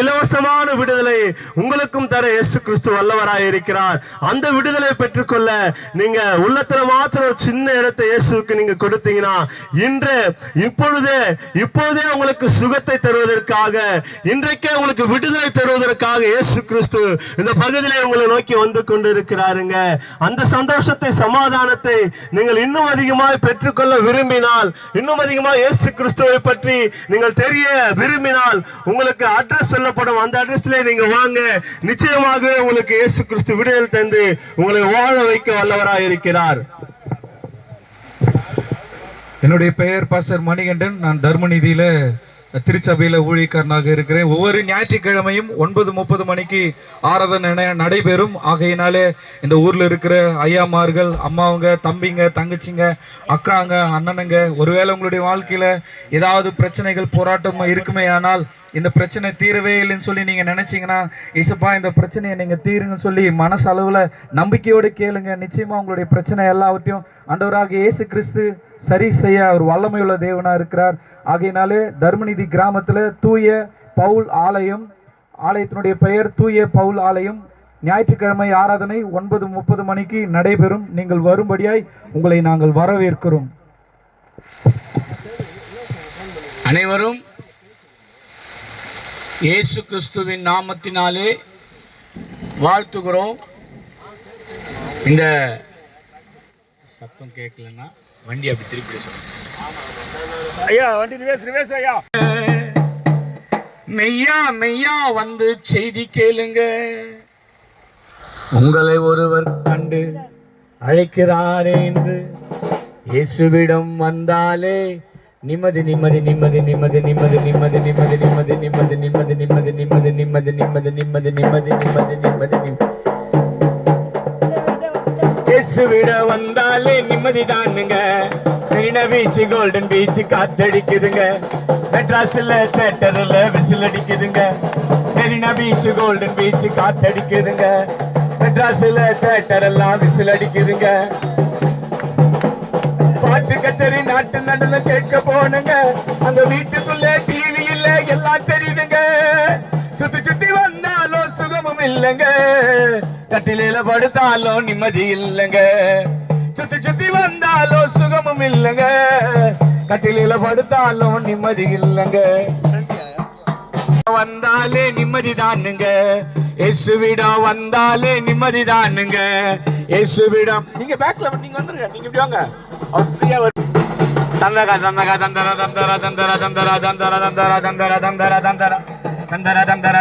இலவசமான விடுதலை உங்களுக்கும் தர இயேசு கிறிஸ்து வல்லவராய் இருக்கிறார். அந்த விடுதலை பெற்றுக்கொள்ள நீங்க உள்ளத்துல மாத்திரம் சின்ன இடத்தை இயேசுக்கு நீங்க கொடுத்தீங்கன்னா இப்பொழுதே உங்களுக்கு சுகத்தை தருவதற்காக, இன்றைக்கே உங்களுக்கு விடுதலை தருவதற்காக இயேசு கிறிஸ்து இந்த பகுதியிலே உங்களை நோக்கி வந்து கொண்டிருக்கிறாருங்க. அந்த சந்தோஷத்தை, சமாதானத்தை நீங்கள் இன்னும் அதிகமாய் பெற்றுக்கொள்ள விரும்பினால், இன்னும் அதிகமாக இயேசு கிறிஸ்துவை பற்றி நீங்கள் தெரிய விரும்பினால், உங்களுக்கு அட்ரஸ் சொல்லப்படும். அந்த அட்ரஸ்ல நீங்க வாங்க. நிச்சயமாக உங்களுக்கு இயேசு கிறிஸ்து விடுதலை தந்து உங்களை வாழ வைக்க வல்லவராய் இருக்கிறார். என்னுடைய பெயர் பாஸ்டர் மணிகண்டன். நான் தர்மநிதியில திருச்சபையில ஊழியக்காரனாக இருக்கிறேன். ஒவ்வொரு ஞாயிற்றுக்கிழமையும் 9:30 மணிக்கு ஆராதனை நடைபெறும். ஆகையினாலே இந்த ஊர்ல இருக்கிற ஐயாமார்கள், அம்மாவுங்க, தம்பிங்க, தங்கச்சிங்க, அக்காங்க, அண்ணனுங்க, ஒருவேளை உங்களுடைய வாழ்க்கையில ஏதாவது பிரச்சனைகள், போராட்டம் இருக்குமே ஆனால், இந்த பிரச்சனை தீரவே இல்லைன்னு சொல்லி நீங்க நினைச்சீங்கன்னா, இசப்பா இந்த பிரச்சனையை நீங்க தீருங்கன்னு சொல்லி மனசளவுல நம்பிக்கையோடு கேளுங்க. நிச்சயமா உங்களுடைய பிரச்சனை எல்லாவற்றையும் ஆண்டவராக இயேசு கிறிஸ்து சரி செய்ய அவர் வல்லமையுள்ள தேவனா இருக்கிறார். ஆகையினாலே தர்மநிதி கிராமத்துல தூய பவுல் ஆலயம், ஆலயத்தினுடைய பெயர் தூய பவுல் ஆலயம், ஞாயிற்றுக்கிழமை ஆராதனை 9:30 மணிக்கு நடைபெறும். நீங்கள் வரும்படியாய் உங்களை நாங்கள் வரவேற்கிறோம். அனைவரும் இயேசு கிறிஸ்துவின் நாமத்தினாலே வாழ்த்துகிறோம். இந்த சத்தம் கேட்கலன்னா வண்டி அப்படி திருப்பி சொல்லுங்க. ஐயா வண்டி ரிவேஸ் ஐயா. மெய்யா மெய்யா வந்து செய்தி கேளுங்க. உங்களை ஒருவர் கண்டு அழைக்கிறாரே என்று இயேசுவிடம் வந்தாலே நிம்மதி நிம்மதி நிம்மதி நிம்மதி நிம்மதி நிம்மதி நிம்மதி நிம்மதி நிம்மதி நிம்மதி நிம்மதி நிம்மதி நிம்மதி நிம்மதி நிம்மதி நிம்மதி நிம்மதி நிம்மதி நிம்மதி இயேசுவிட வந்தாலே நிம்மதி தானுங்க. மெரினா பீச், கோல்டன் பீச் காத்தடிக்குதுங்க. மெட்ராஸ்ல தியேட்டர்ல விசில் அடிக்குதுங்க. மெரினா பீச், கோல்டன் பீச் காத்தடிக்குதுங்க. மெட்ராஸ்ல தியேட்டர் எல்லாம் விசில் அடிக்குதுங்க. பாட்டு கச்சேரி நாட்டு நடுல கேட்க போனுங்க. அந்த வீட்டுக்குள்ள டிவி இல்ல, எல்லாம் தெரியுதுங்க. சுத்தி சுத்தி வந்தாலும் சுகமும் இல்லைங்க. கட்டில படுத்தாலும் நிம்மதி இல்லைங்க. சுத்தி சுத்தி வந்தாலும் சுகமும் இல்லைங்க. கட்டில படுத்தாலும் நிம்மதி இல்லைங்க. வந்தாலே நிம்மதி தானுங்க. இயேசுவிட வந்தாலே நிம்மதி தானுங்க. இயேசுவிட நீங்க பேக்ல நீங்க வந்துருங்க. நீங்க இப்படி வாங்க. ஃப்ரீயா வரும். தந்தரா தந்தரா தந்தரா தந்தரா தந்தரா தந்தரா தந்தரா தந்தரா தந்தரா தந்தரா தந்தரா தந்தரா தந்தரா